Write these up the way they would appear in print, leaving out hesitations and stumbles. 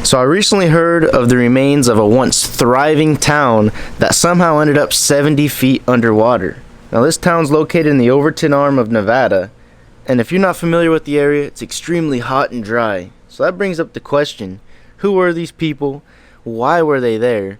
So I recently heard of the remains of a once thriving town that somehow ended up 70 feet underwater. Now this town's located in the Overton arm of Nevada, and if you're not familiar with the area, it's extremely hot and dry. So that brings up the question, who were these people, why were they there,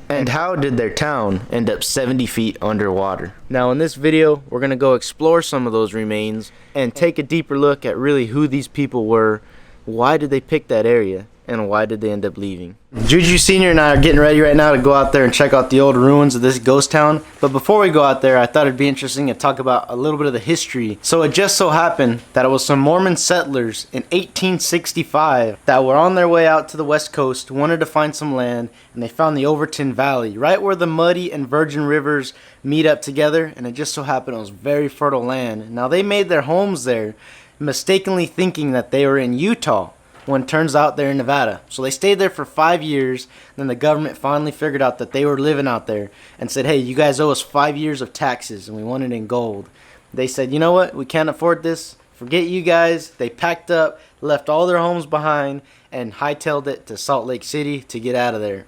and how did their town end up 70 feet underwater? Now in this video, we're going to go explore some of those remains and take a deeper look at really who these people were, why did they pick that area, and why did they end up leaving. Juju Sr. and I are getting ready right now to go out there and check out the old ruins of this ghost town. But before we go out there, I thought it'd be interesting to talk about a little bit of the history. So it just so happened that it was some Mormon settlers in 1865 that were on their way out to the west coast, wanted to find some land, and they found the Overton Valley, right where the Muddy and Virgin Rivers meet up together, and it just so happened it was very fertile land. Now they made their homes there, mistakenly thinking that they were in Utah, when it turns out they're in Nevada. So they stayed there for 5 years. Then the government finally figured out that they were living out there and said, hey, you guys owe us 5 years of taxes and we want it in gold. They said, you know what, we can't afford this, forget you guys. They packed up, left all their homes behind, and hightailed it to Salt Lake City to get out of there.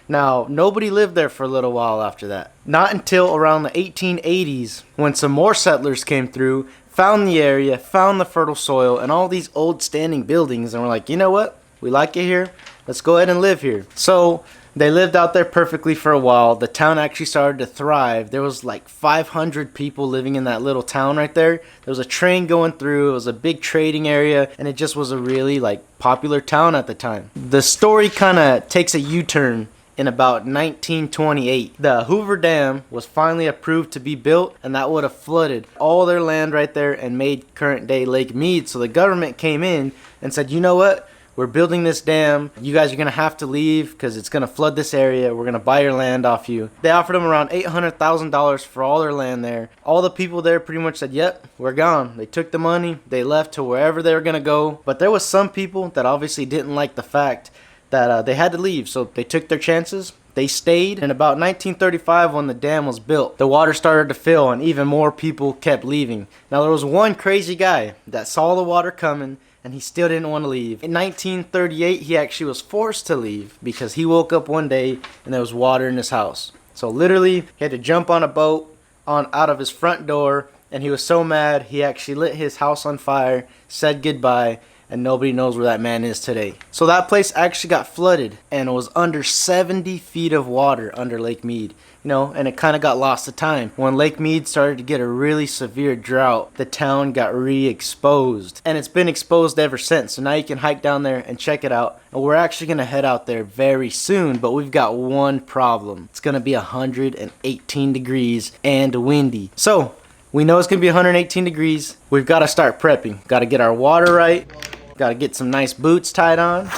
Now, nobody lived there for a little while after that. Not until around the 1880s, when some more settlers came through, found the area, found the fertile soil, and all these old standing buildings, and were like, you know what? We like it here. Let's go ahead and live here. So they lived out there perfectly for a while. The town actually started to thrive. There was like 500 people living in that little town right there. There was a train going through. It was a big trading area, and it just was a really popular town at the time. The story kind of takes a U-turn in about 1928. The Hoover Dam was finally approved to be built, and that would have flooded all their land right there and made current day Lake Mead. So the government came in and said, you know what, we're building this dam, you guys are gonna have to leave because it's gonna flood this area, we're gonna buy your land off you. They offered them around $800,000 for all their land there. All the people there pretty much said, yep, we're gone. They took the money, they left to wherever they were gonna go. But there was some people that obviously didn't like the fact that they had to leave, so they took their chances. They stayed. In about 1935, when the dam was built, the water started to fill and even more people kept leaving. Now there was one crazy guy that saw the water coming and he still didn't want to leave. In 1938, he actually was forced to leave because he woke up one day and there was water in his house. So literally, he had to jump on a boat out of his front door, and he was so mad he actually lit his house on fire, said goodbye, and nobody knows where that man is today. So that place actually got flooded, and it was under 70 feet of water under Lake Mead. And it kind of got lost to time. When Lake Mead started to get a really severe drought, the town got re-exposed. And it's been exposed ever since. So now you can hike down there and check it out. And we're actually going to head out there very soon, but we've got one problem. It's going to be 118 degrees and windy. So we know it's going to be 118 degrees. We've got to start prepping. Got to get our water right. Got to get some nice boots tied on.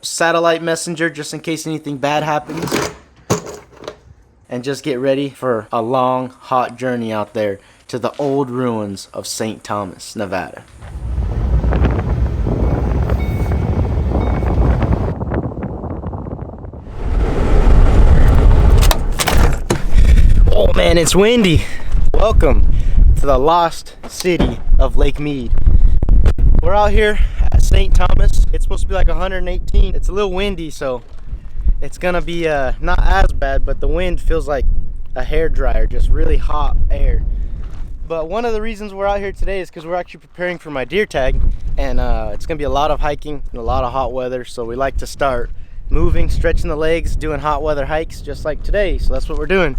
Satellite messenger just in case anything bad happens. And just get ready for a long, hot journey out there to the old ruins of St. Thomas, Nevada. Oh man, it's windy. Welcome to the lost city of Lake Mead. We're out here at St. Thomas. It's supposed to be like 118. It's a little windy, so it's gonna be not as bad, but the wind feels like a hairdryer, just really hot air. But one of the reasons we're out here today is because we're actually preparing for my deer tag, and it's gonna be a lot of hiking and a lot of hot weather, so we like to start moving, stretching the legs, doing hot weather hikes just like today. So that's what we're doing.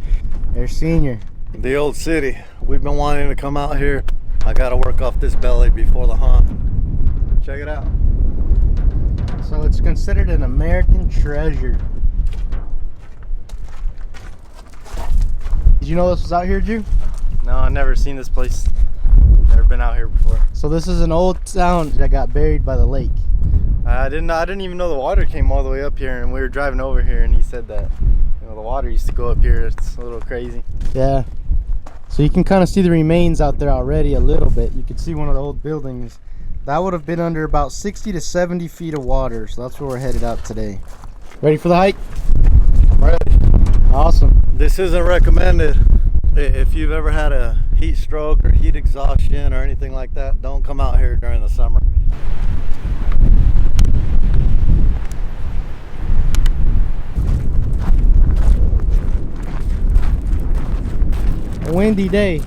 There's Senior. The old city. We've been wanting to come out here. I gotta work off this belly before the hunt. Check it out. So it's considered an American treasure. Did you know this was out here, Drew? No, I've never seen this place. Never been out here before. So this is an old town that got buried by the lake. I didn't even know the water came all the way up here, and we were driving over here and he said that the water used to go up here. It's a little crazy. Yeah. So you can kind of see the remains out there already a little bit. You can see one of the old buildings. That would have been under about 60 to 70 feet of water. So that's where we're headed out today. Ready for the hike? I'm ready. Awesome. This isn't recommended. If you've ever had a heat stroke or heat exhaustion or anything like that, don't come out here during the summer. windy day.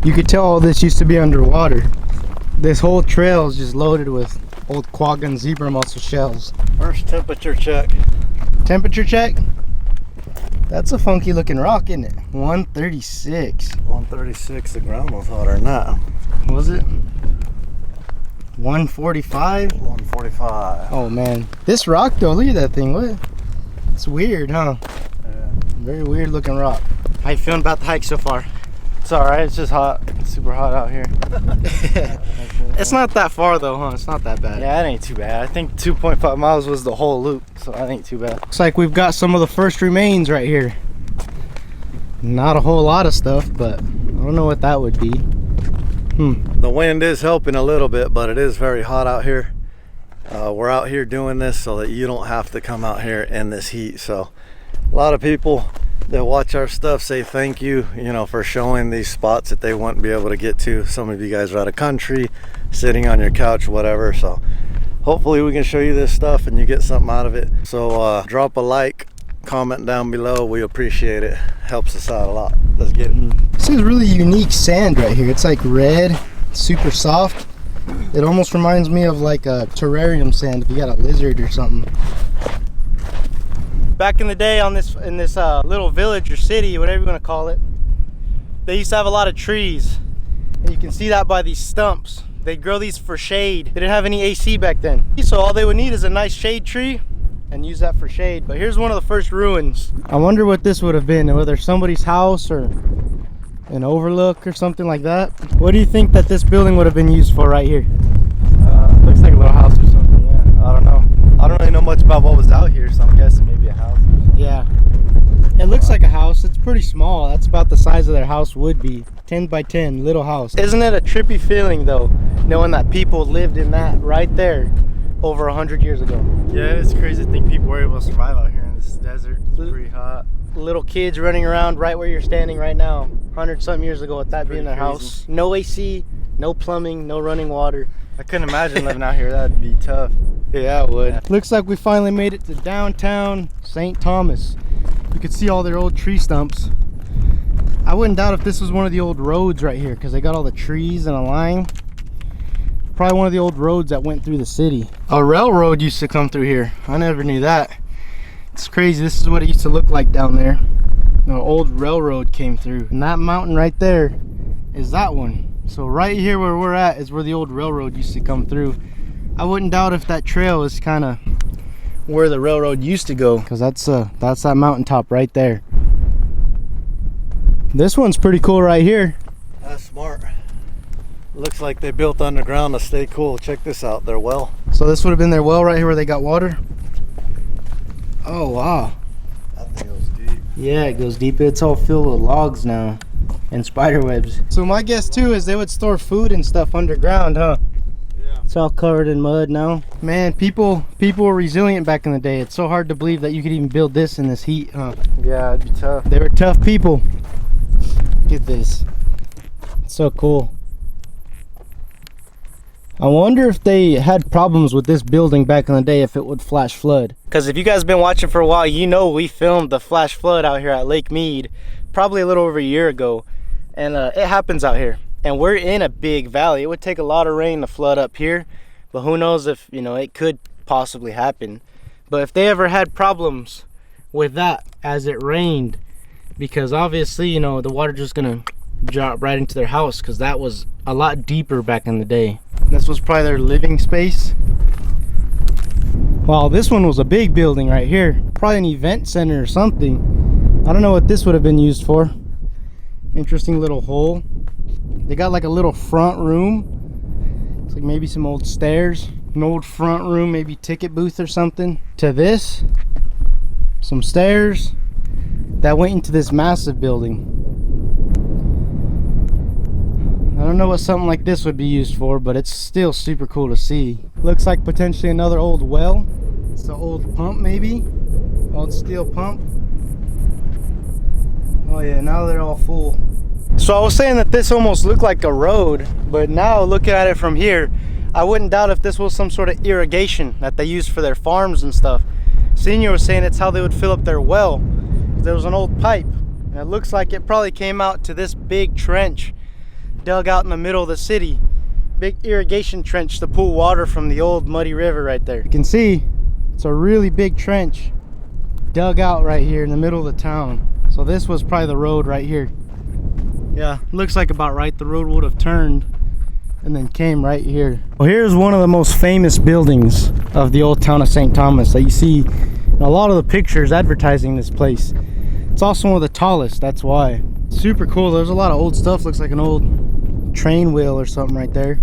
You could tell all this used to be underwater. This whole trail is just loaded with old quagga and zebra mussel shells. First temperature check. Temperature check. That's a funky looking rock, isn't it? 136. 136, the ground was hotter than that. Was it? 145? 145. Oh man. This rock though, look at that thing. What? It's weird, huh? Yeah. Very weird looking rock. How you feeling about the hike so far? It's alright, it's just hot. It's super hot out here. It's not that far though, huh? It's not that bad. Yeah, it ain't too bad. I think 2.5 miles was the whole loop, so that ain't too bad. Looks like we've got some of the first remains right here. Not a whole lot of stuff, but I don't know what that would be. The wind is helping a little bit, but it is very hot out here. We're out here doing this so that you don't have to come out here in this heat. So a lot of people that watch our stuff say thank you, you know, for showing these spots that they wouldn't be able to get to. Some of you guys are out of country, sitting on your couch, whatever. So hopefully we can show you this stuff and you get something out of it. So drop a like, comment down below. We appreciate it. Helps us out a lot. Let's get it. This is really unique sand right here. It's like red, super soft. It almost reminds me of like a terrarium sand if you got a lizard or something. Back in the day in this little village or city, whatever you want to call it, they used to have a lot of trees. And you can see that by these stumps. They grow these for shade. They didn't have any AC back then. So all they would need is a nice shade tree and use that for shade. But here's one of the first ruins. I wonder what this would have been, whether somebody's house or an overlook or something like that. What do you think that this building would have been used for right here? Looks like a little house or something, yeah. I don't know. I don't really know much about what was out here, so I'm guessing maybe a house. Yeah. It looks like a house. It's pretty small. That's about the size of their house would be. 10 by 10, little house. Isn't it a trippy feeling though, knowing that people lived in that right there over 100 years ago? Yeah, it's crazy to think people were able to survive out here in this desert. It's pretty hot. Little kids running around right where you're standing right now, 100-something years ago with that being their house. No AC, no plumbing, no running water. I couldn't imagine living out here. That'd be tough. Yeah, it would. Yeah. Looks like we finally made it to downtown St. Thomas. You can see all their old tree stumps. I wouldn't doubt if this was one of the old roads right here because they got all the trees in a line. Probably one of the old roads that went through the city. A railroad used to come through here. I never knew that. It's crazy. This is what it used to look like down there. An old railroad came through. And that mountain right there is that one. So right here where we're at is where the old railroad used to come through. I wouldn't doubt if that trail is kind of where the railroad used to go, because that's that mountaintop right there. This one's pretty cool right here. That's smart. Looks like they built underground to stay cool. Check this out, their well. So this would have been their well right here where they got water. Oh wow. That thing goes deep. Yeah, it goes deep. It's all filled with logs now and spider webs. So my guess too is they would store food and stuff underground, huh? Yeah. It's all covered in mud now. Man, people were resilient back in the day. It's so hard to believe that you could even build this in this heat, huh? Yeah, it'd be tough. They were tough people. Look at this. It's so cool. I wonder if they had problems with this building back in the day, if it would flash flood. Because if you guys been watching for a while, you know we filmed the flash flood out here at Lake Mead probably a little over a year ago. And it happens out here. And we're in a big valley. It would take a lot of rain to flood up here. But who knows if, you know, it could possibly happen. But if they ever had problems with that as it rained, because obviously, you know, the water just gonna drop right into their house, because that was a lot deeper back in the day. This was probably their living space. Wow, this one was a big building right here. Probably an event center or something. I don't know what this would have been used for. Interesting little hole. They got like a little front room. It's like maybe some old stairs. An old front room, maybe ticket booth or something. To this, some stairs that went into this massive building. I don't know what something like this would be used for, but it's still super cool to see. Looks like potentially another old well. It's the old pump, maybe. Old steel pump. Oh yeah, now they're all full. So I was saying that this almost looked like a road, but now looking at it from here, I wouldn't doubt if this was some sort of irrigation that they used for their farms and stuff. Senior was saying it's how they would fill up their well. There was an old pipe, and it looks like it probably came out to this big trench dug out in the middle of the city. Big irrigation trench to pull water from the old muddy river right there. You can see it's a really big trench dug out right here in the middle of the town. So this was probably the road right here. Yeah, looks like about right. The road would have turned and then came right here. Well, here's one of the most famous buildings of the old town of St. Thomas that you see in a lot of the pictures advertising this place. It's also one of the tallest, that's why. Super cool. There's a lot of old stuff. Looks like an old train wheel or something right there.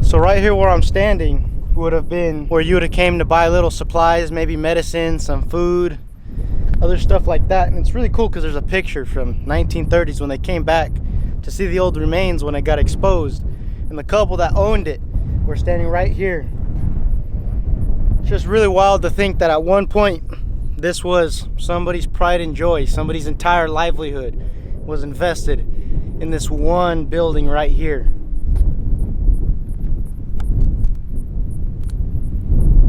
So right here where I'm standing would have been where you would have came to buy little supplies, maybe medicine, some food, other stuff like that. And it's really cool because there's a picture from 1930s when they came back to see the old remains when it got exposed, and the couple that owned it were standing right here. It's just really wild to think that at one point this was somebody's pride and joy. Somebody's entire livelihood was invested in this one building right here.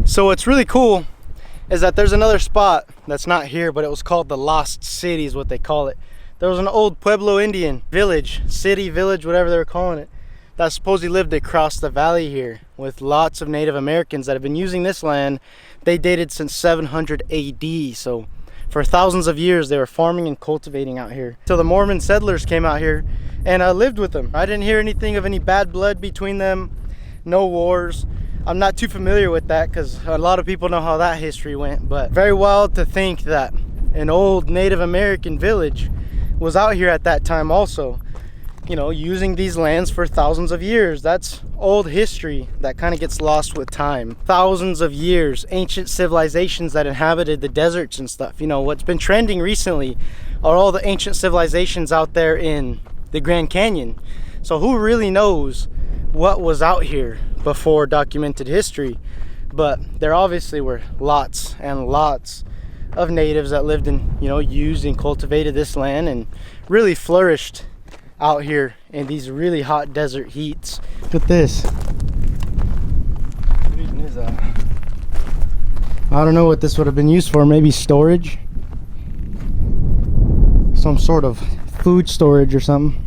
So what's really cool is that there's another spot that's not here, but it was called the Lost City is what they call it. There was an old Pueblo Indian village, city, village, whatever they were calling it, that supposedly lived across the valley here with lots of Native Americans that have been using this land. They dated since 700 AD, so for thousands of years they were farming and cultivating out here. So the Mormon settlers came out here and lived with them. I didn't hear anything of any bad blood between them, no wars. I'm not too familiar with that because a lot of people know how that history went, but very wild to think that an old Native American village was out here at that time also, you know, using these lands for thousands of years. That's old history that kind of gets lost with time. Thousands of years, ancient civilizations that inhabited the deserts and stuff. You know, what's been trending recently are all the ancient civilizations out there in the Grand Canyon. So who really knows what was out here before documented history? But there obviously were lots and lots of natives that lived and, you know, used and cultivated this land and really flourished out here in these really hot desert heats. Look at this. What even is that? I don't know what this would have been used for. Maybe storage, some sort of food storage or something.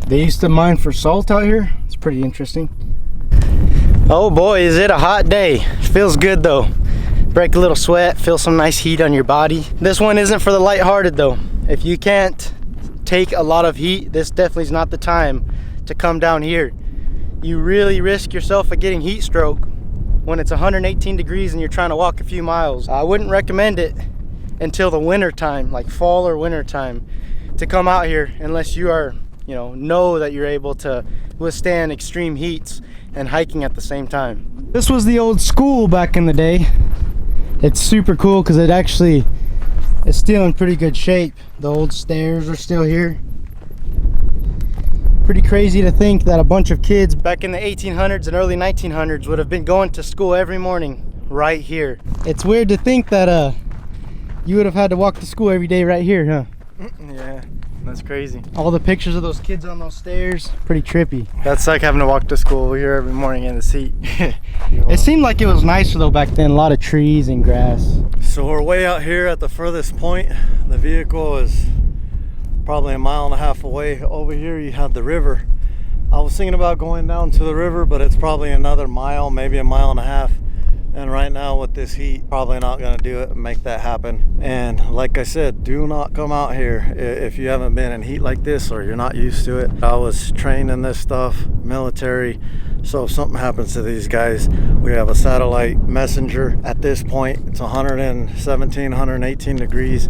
They used to mine for salt out here. It's pretty interesting. Oh boy, is it a hot day. Feels good though. Break a little sweat, feel some nice heat on your body. This one isn't for the lighthearted though. If you can't take a lot of heat, this definitely is not the time to come down here. You really risk yourself of getting heat stroke when it's 118 degrees and you're trying to walk a few miles. I wouldn't recommend it until the winter time, like fall or winter time, to come out here unless you are, you know that you're able to withstand extreme heats and hiking at the same time. This was the old school back in the day. It's super cool because it actually is still in pretty good shape. The old stairs are still here. Pretty crazy to think that a bunch of kids back in the 1800s and early 1900s would have been going to school every morning right here. It's weird to think that you would have had to walk to school every day right here, huh? Yeah, that's crazy. All the pictures of those kids on those stairs, pretty trippy. That's like having to walk to school here every morning in the seat. It seemed like it was nicer though back then, a lot of trees and grass. So we're way out here at the furthest point. The vehicle is probably 1.5 miles away. Over here you had the river. I was thinking about going down to the river, but it's probably another mile, maybe 1.5 miles. And right now with this heat, probably not gonna do it and make that happen. And like I said, do not come out here if you haven't been in heat like this or you're not used to it. I was trained in this stuff, military. So if something happens to these guys, we have a satellite messenger. At this point, it's 117, 118 degrees.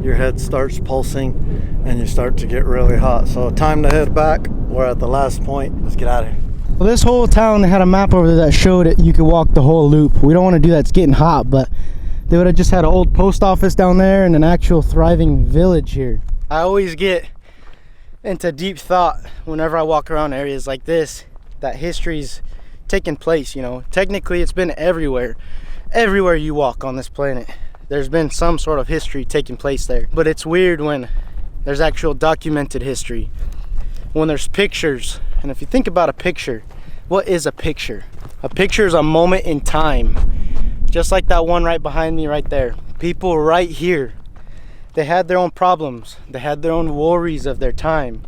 Your head starts pulsing and you start to get really hot. So time to head back. We're at the last point. Let's get out of here. Well, this whole town, they had a map over there that showed it. You could walk the whole loop. We don't want to do that. It's getting hot, but they would have just had an old post office down there and an actual thriving village here. I always get into deep thought whenever I walk around areas like this, that history's taking place, you know. Technically, it's been everywhere. Everywhere you walk on this planet, there's been some sort of history taking place there. But it's weird when there's actual documented history, when there's pictures. And if you think about a picture, what is a picture? A picture is a moment in time. Just like that one right behind me right there. People right here, they had their own problems. They had their own worries of their time.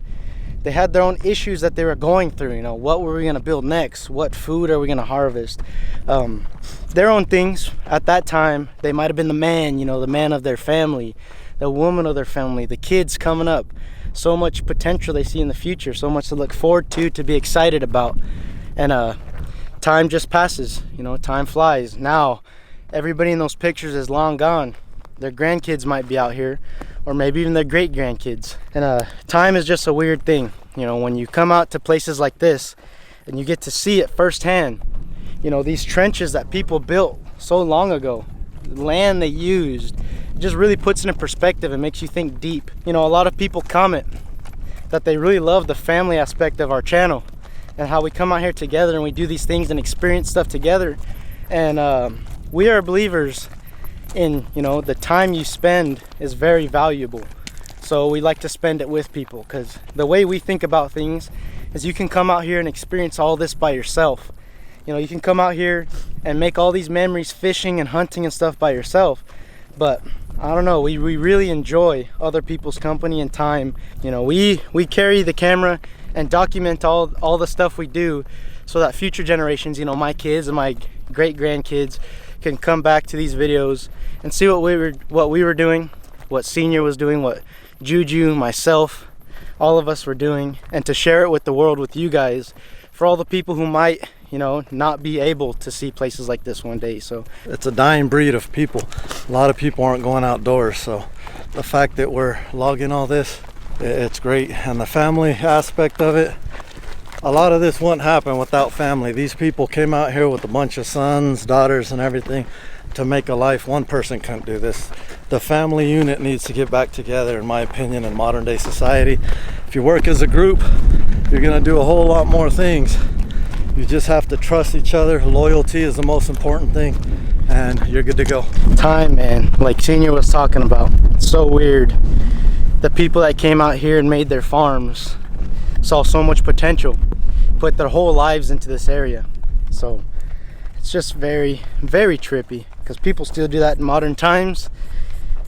They had their own issues that they were going through. You know, what were we gonna build next? What food are we gonna harvest? Their own things. At that time, they might have been the man, you know, the man of their family, the woman of their family, the kids coming up. So much potential they see in the future, so much to look forward to be excited about. And time just passes, you know, time flies. Now, everybody in those pictures is long gone. Their grandkids might be out here, or maybe even their great grandkids. And time is just a weird thing. You know, when you come out to places like this and you get to see it firsthand, you know, these trenches that people built so long ago, the land they used, it just really puts it in perspective and makes you think deep. You know, a lot of people comment that they really love the family aspect of our channel and how we come out here together and we do these things and experience stuff together. And we are believers in, you know, the time you spend is very valuable. So we like to spend it with people, because the way we think about things is you can come out here and experience all this by yourself. You know, you can come out here and make all these memories fishing and hunting and stuff by yourself. But I don't know, we really enjoy other people's company and time. You know, we carry the camera and document all the stuff we do so that future generations, you know, my kids and my great grandkids can come back to these videos and see what we were doing, what Senior was doing, what Juju, myself, all of us were doing, and to share it with the world, with you guys, for all the people who might, you know, not be able to see places like this one day. So it's a dying breed of people. A lot of people aren't going outdoors, so the fact that we're logging all this, it's great. And the family aspect of it, a lot of this wouldn't happen without family. These people came out here with a bunch of sons, daughters, and everything to make a life. One person couldn't do this. The family unit needs to get back together, in my opinion, in modern day society. If you work as a group, you're gonna do a whole lot more things. You just have to trust each other. Loyalty is the most important thing, and you're good to go. Time, man, like Senior was talking about, it's so weird. The people that came out here and made their farms saw so much potential, put their whole lives into this area. So it's just very, very trippy, because people still do that in modern times,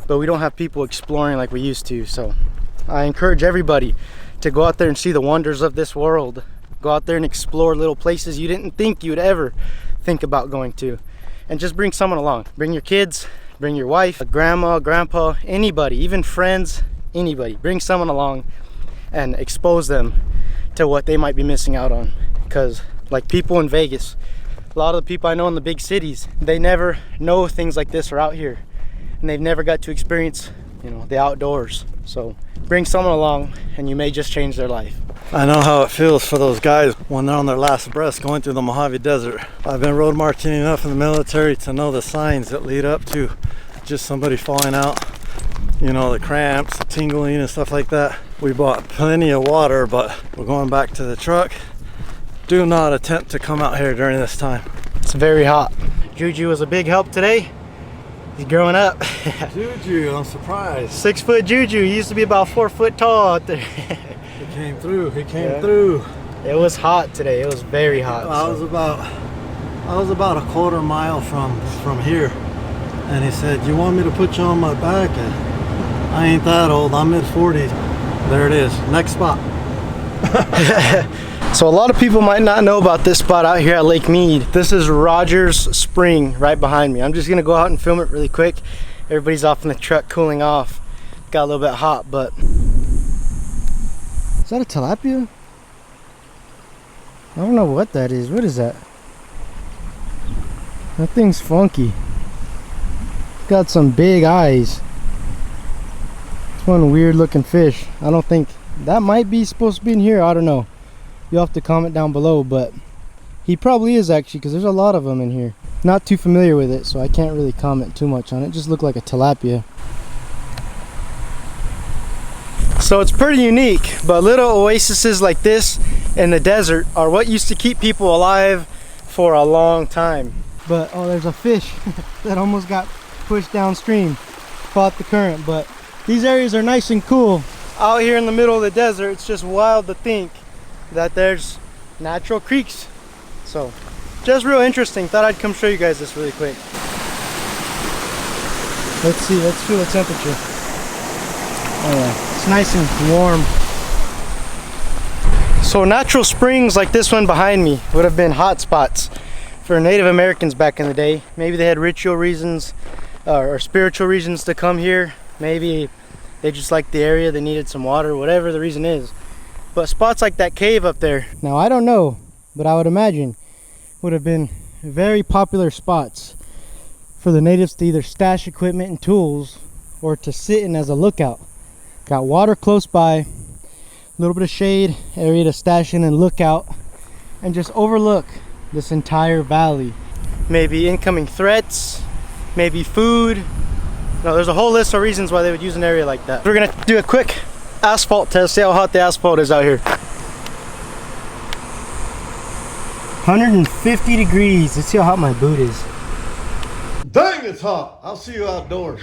but we don't have people exploring like we used to. So I encourage everybody to go out there and see the wonders of this world. Go out there and explore little places you didn't think you'd ever think about going to, and just bring someone along. Bring your kids, bring your wife, a grandma, grandpa, anybody, even friends, anybody. Bring someone along and expose them to what they might be missing out on. Because like people in Vegas, a lot of the people I know in the big cities, they never know things like this are out here, and they've never got to experience, you know, the outdoors. So bring someone along and you may just change their life. I know how it feels for those guys when they're on their last breath going through the Mojave Desert. I've been road marching enough in the military to know the signs that lead up to just somebody falling out. You know, the cramps, the tingling and stuff like that. We bought plenty of water, but we're going back to the truck. Do not attempt to come out here during this time. It's very hot. Juju was a big help today. He's growing up. Juju, I'm surprised. 6 foot Juju. He used to be about 4 foot tall out there. He came through. He came through. It was hot today. It was very hot. I was about a quarter mile from here, and he said, "You want me to put you on my back?" And I ain't that old. I'm mid-40s. There it is. Next spot. So a lot of people might not know about this spot out here at Lake Mead. This is Rogers Spring right behind me. I'm just gonna go out and film it really quick. Everybody's off in the truck cooling off. Got a little bit hot, but... Is that a tilapia? I don't know what that is. What is that? That thing's funky. It's got some big eyes. It's one weird looking fish. I don't think... That might be supposed to be in here. I don't know. You'll have to comment down below, but he probably is actually, because there's a lot of them in here. Not too familiar with it, so I can't really comment too much on it. Just looked like a tilapia. So it's pretty unique, but little oases like this in the desert are what used to keep people alive for a long time. But oh, there's a fish that almost got pushed downstream, fought the current. But these areas are nice and cool. Out here in the middle of the desert, it's just wild to think that there's natural creeks. So just real interesting. Thought I'd come show you guys this really quick. Let's see, let's feel the temperature. Oh yeah, it's nice and warm. So natural springs like this one behind me would have been hot spots for Native Americans back in the day. Maybe they had ritual reasons or spiritual reasons to come here. Maybe they just liked the area, they needed some water, whatever the reason is. But spots like that cave up there, now I don't know, but I would imagine would have been very popular spots for the natives to either stash equipment and tools or to sit in as a lookout. Got water close by, a little bit of shade, area to stash in and look out, and just overlook this entire valley. Maybe incoming threats, maybe food. No, there's a whole list of reasons why they would use an area like that. We're gonna do a quick asphalt test, see how hot the asphalt is out here. 150 degrees. Let's see how hot my boot is. Dang, it's hot. I'll see you outdoors.